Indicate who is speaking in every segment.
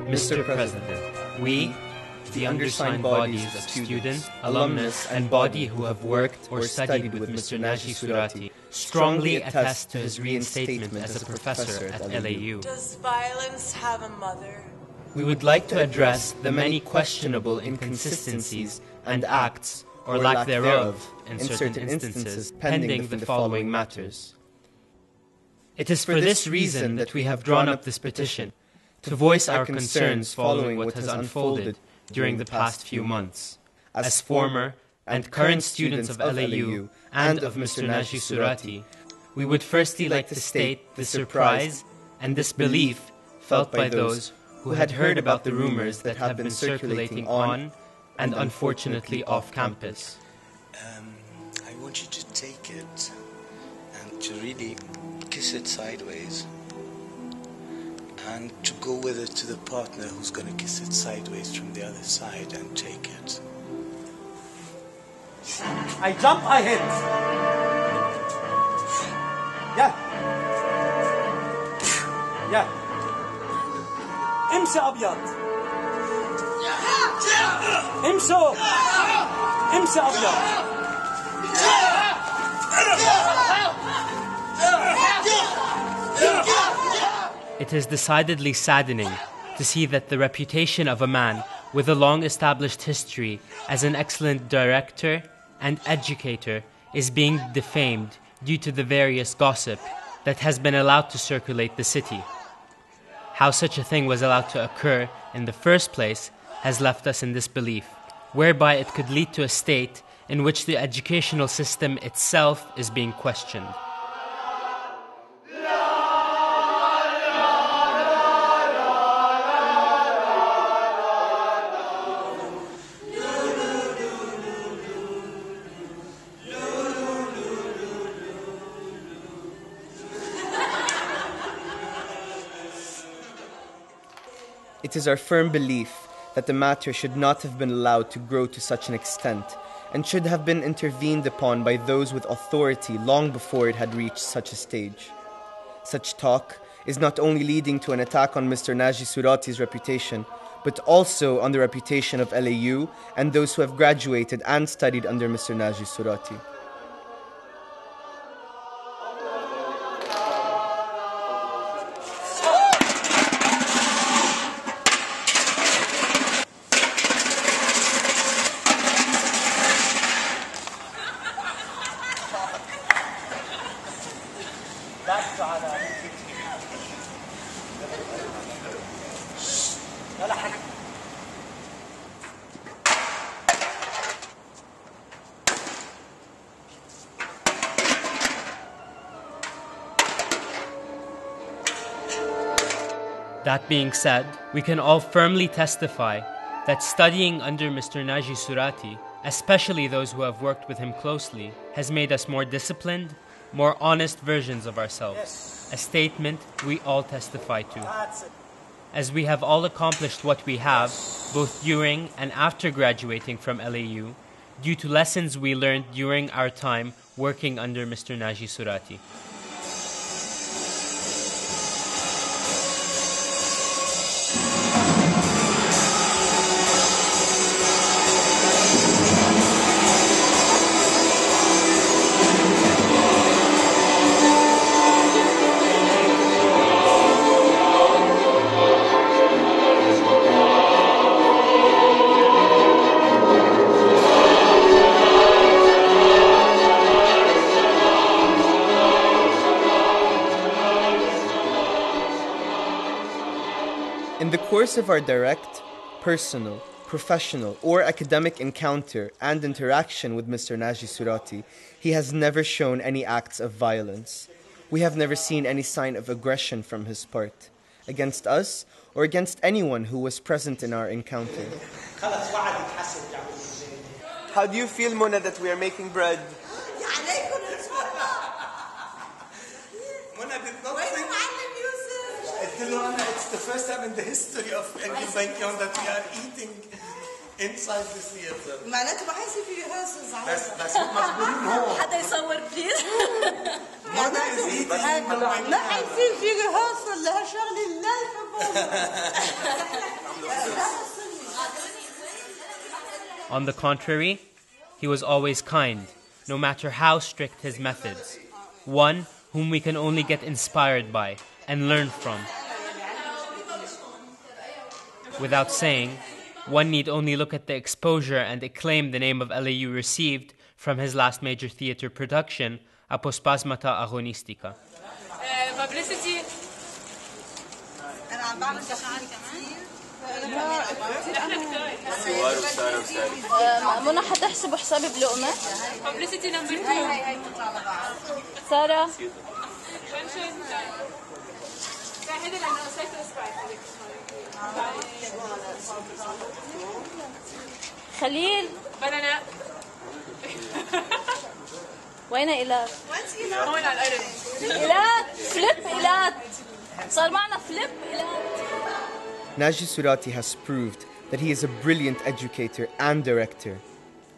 Speaker 1: Mr. President, we, the undersigned bodies of students, alumnus, and body who have worked or studied with Mr. Nagy Souraty, strongly attest to his reinstatement as a professor at LAU.
Speaker 2: Does violence have a mother?
Speaker 1: We would like to address the many questionable inconsistencies and acts, or lack thereof, in certain instances, pending the following matters. It is for this reason that we have drawn up this petition, to voice our concerns following what has unfolded during the past few months. As former and current students of LAU and of Mr. Nagy Souraty, we would firstly like to state the surprise and disbelief felt by those who had heard about the rumors that have been circulating on and unfortunately off campus.
Speaker 3: I want you to take it and to really kiss it sideways, and to go with it to the partner who's going to kiss it sideways from the other side and take it.
Speaker 4: I jump, I hit. Yeah. Yeah. امشي أبيض. امشوا. امشي أبيض.
Speaker 1: It is decidedly saddening to see that the reputation of a man with a long-established history as an excellent director and educator is being defamed due to the various gossip that has been allowed to circulate the city. How such a thing was allowed to occur in the first place has left us in disbelief, whereby it could lead to a state in which the educational system itself is being questioned.
Speaker 5: It is our firm belief that the matter should not have been allowed to grow to such an extent, and should have been intervened upon by those with authority long before it had reached such a stage. Such talk is not only leading to an attack on Mr. Nagy Souraty's reputation, but also on the reputation of LAU and those who have graduated and studied under Mr. Nagy Souraty.
Speaker 1: That being said, we can all firmly testify that studying under Mr. Nagy Souraty, especially those who have worked with him closely, has made us more disciplined, more honest versions of ourselves. A statement we all testify to. As we have all accomplished what we have, both during and after graduating from LAU, due to lessons we learned during our time working under Mr. Nagy Souraty.
Speaker 5: In the course of our direct, personal, professional, or academic encounter and interaction with Mr. Nagy Souraty, he has never shown any acts of violence. We have never seen any sign of aggression from his part, against us or against anyone who was present in our encounter.
Speaker 6: How do you feel, Mona, that we are making bread?
Speaker 3: Mona did not think... It's the first time in the history of Aghonistik that we are eating inside the theater.
Speaker 2: معناته ما حيصير في rehearsals
Speaker 3: بس مجبورين هو.
Speaker 2: حدا يصور بليز.
Speaker 3: Mona is eating.
Speaker 2: ما حيصير في rehearsal لهالشغلة لا يحبوها.
Speaker 1: On the contrary, he was always kind, no matter how strict his methods, one whom we can only get inspired by and learn from. Without saying, one need only look at the exposure and acclaim the name of LAU received from his last major theater production, Apospamatas Agonistika.
Speaker 2: Publicity.
Speaker 7: منى حتحسب حسابي بلقمة.
Speaker 2: Publicity number 2.
Speaker 7: سارة. خليل.
Speaker 2: بنانا.
Speaker 7: وين إيلات؟
Speaker 2: هون على الأرض.
Speaker 7: إيلات فليب إيلات. صار معنا فليب إيلات.
Speaker 5: Nagy Souraty has proved that he is a brilliant educator and director,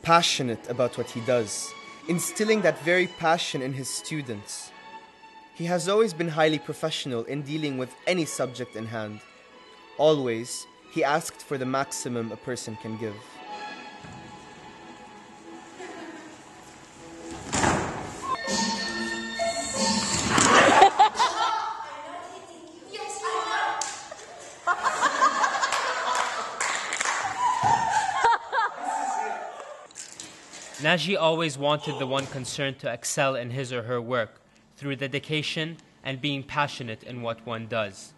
Speaker 5: passionate about what he does, instilling that very passion in his students. He has always been highly professional in dealing with any subject in hand. Always, he asked for the maximum a person can give.
Speaker 1: Nagy always wanted the one concerned to excel in his or her work through dedication and being passionate in what one does.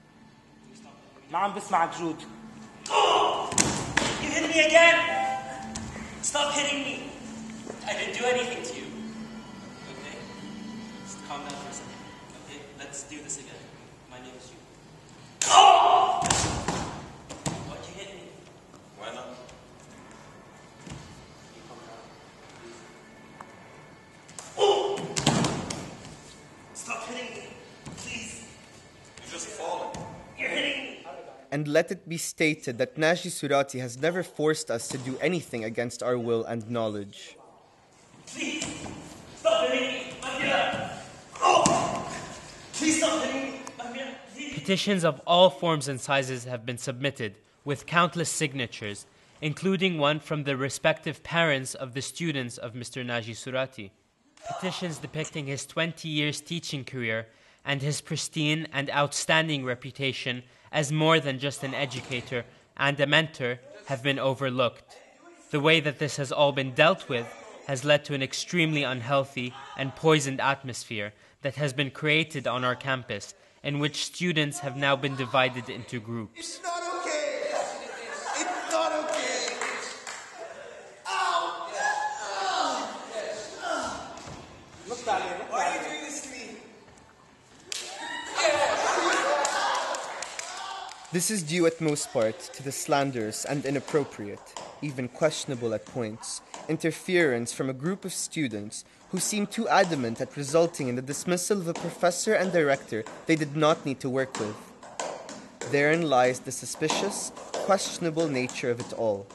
Speaker 4: ما عم بسمعك جود.
Speaker 8: You hit me again! Stop hitting me! I didn't do anything to you. Okay? Just calm down for a second. Okay? Let's do this again. My name is Jude. Oh! Why'd you hit me?
Speaker 3: Why not?
Speaker 8: Oh! Stop hitting me. Please.
Speaker 3: You're just falling.
Speaker 8: You're hitting me.
Speaker 5: And let it be stated that Nagy Souraty has never forced us to do anything against our will and knowledge.
Speaker 8: Please. Stop hitting me. Amira. Oh! Please stop hitting me. Amira, please.
Speaker 1: Petitions of all forms and sizes have been submitted, with countless signatures, including one from the respective parents of the students of Mr. Nagy Souraty. Petitions depicting his 20 years teaching career and his pristine and outstanding reputation as more than just an educator and a mentor have been overlooked. The way that this has all been dealt with has led to an extremely unhealthy and poisoned atmosphere that has been created on our campus, in which students have now been divided into groups.
Speaker 3: It's not okay. It's not okay. Ow! Why are you doing this to me?
Speaker 5: This is due at most part to the slanderous and inappropriate, even questionable at points, interference from a group of students who seem too adamant at resulting in the dismissal of a professor and director they did not need to work with. Therein lies the suspicious, questionable nature of it all.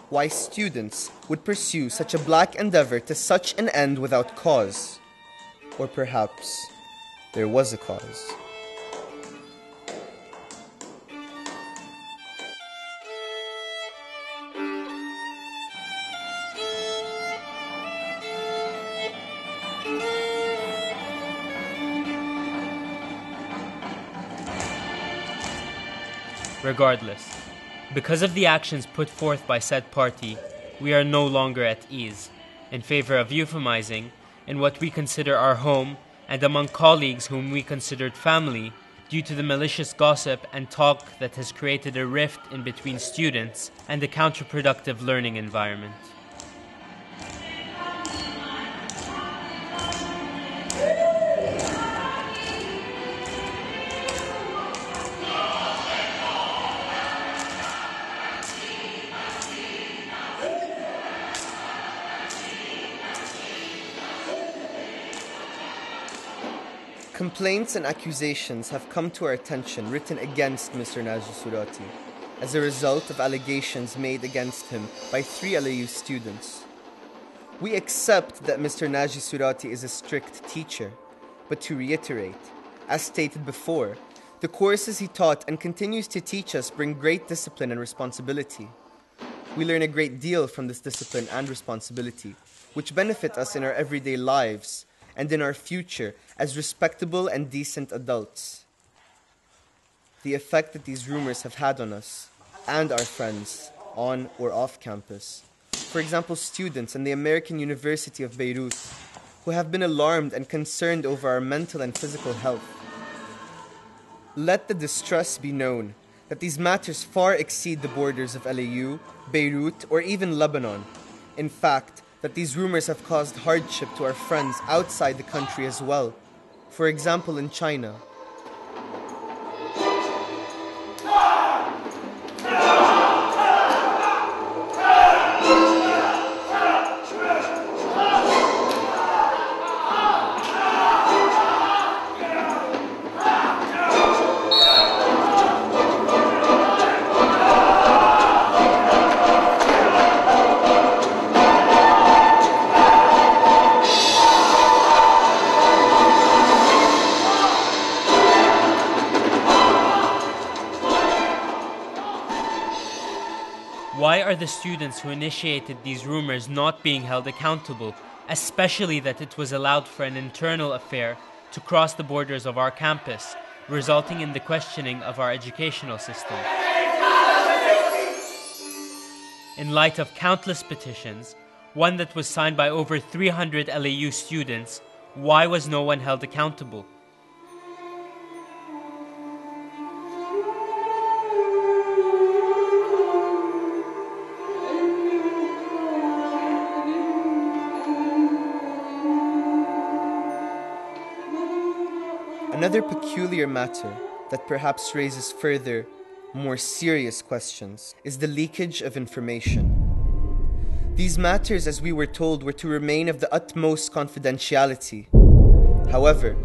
Speaker 5: Why students would pursue such a black endeavor to such an end without cause. Or perhaps there was a cause.
Speaker 1: Regardless, because of the actions put forth by said party, we are no longer at ease, in favor of euphemizing, in what we consider our home and among colleagues whom we considered family, due to the malicious gossip and talk that has created a rift in between students and a counterproductive learning environment.
Speaker 5: Complaints and accusations have come to our attention written against Mr. Nagy Souraty as a result of allegations made against him by 3 LAU students. We accept that Mr. Nagy Souraty is a strict teacher, but to reiterate, as stated before, the courses he taught and continues to teach us bring great discipline and responsibility. We learn a great deal from this discipline and responsibility, which benefit us in our everyday lives and in our future as respectable and decent adults. The effect that these rumors have had on us and our friends on or off campus. For example, students in the American University of Beirut who have been alarmed and concerned over our mental and physical health. Let the distress be known that these matters far exceed the borders of LAU, Beirut, or even Lebanon. In fact, that these rumors have caused hardship to our friends outside the country as well. For example, in China.
Speaker 1: Why are the students who initiated these rumors not being held accountable, especially that it was allowed for an internal affair to cross the borders of our campus, resulting in the questioning of our educational system? In light of countless petitions, one that was signed by over 300 LAU students, why was no one held accountable?
Speaker 5: Another peculiar matter that perhaps raises further, more serious questions is the leakage of information. These matters, as we were told, were to remain of the utmost confidentiality. However,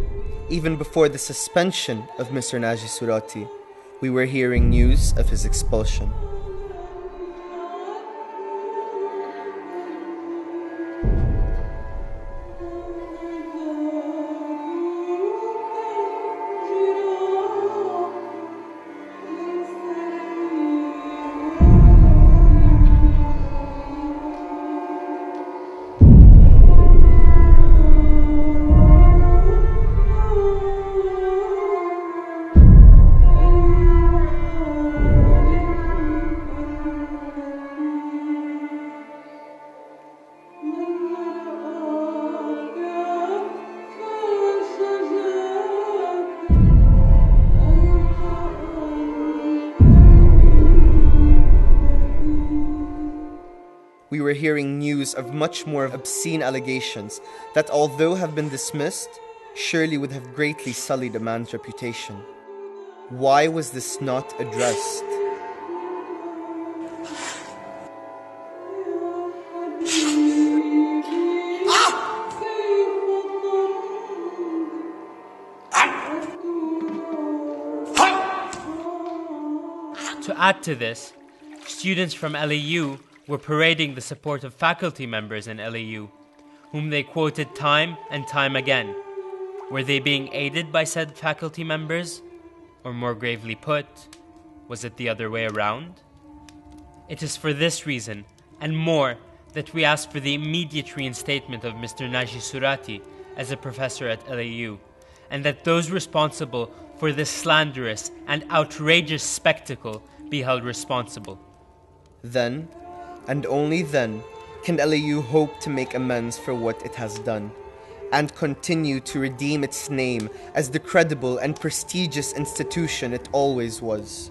Speaker 5: even before the suspension of Mr. Nagy Souraty, we were hearing news of his expulsion. We were hearing news of much more obscene allegations that, although have been dismissed, surely would have greatly sullied a man's reputation. Why was this not addressed?
Speaker 1: To add to this, students from LAU were parading the support of faculty members in LAU, whom they quoted time and time again. Were they being aided by said faculty members? Or more gravely put, was it the other way around? It is for this reason, and more, that we ask for the immediate reinstatement of Mr. Nagy Souraty as a professor at LAU, and that those responsible for this slanderous and outrageous spectacle be held responsible.
Speaker 5: Then, and only then, can LAU hope to make amends for what it has done, and continue to redeem its name as the credible and prestigious institution it always was.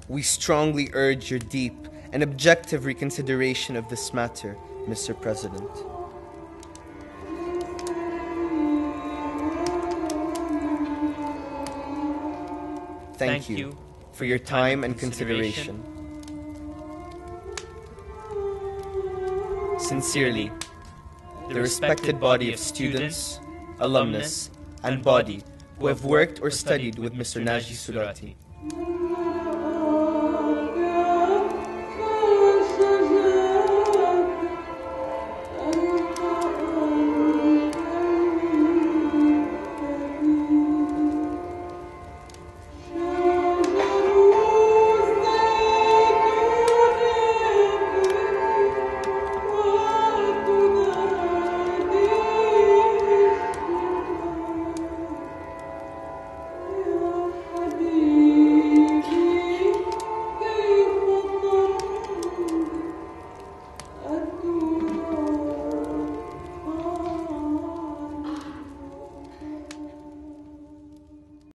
Speaker 5: We strongly urge your deep and objective reconsideration of this matter, Mr. President. Thank you for your time and consideration. Sincerely, the respected body of students, alumnus, and body who have worked or studied with Mr. Nagy Souraty.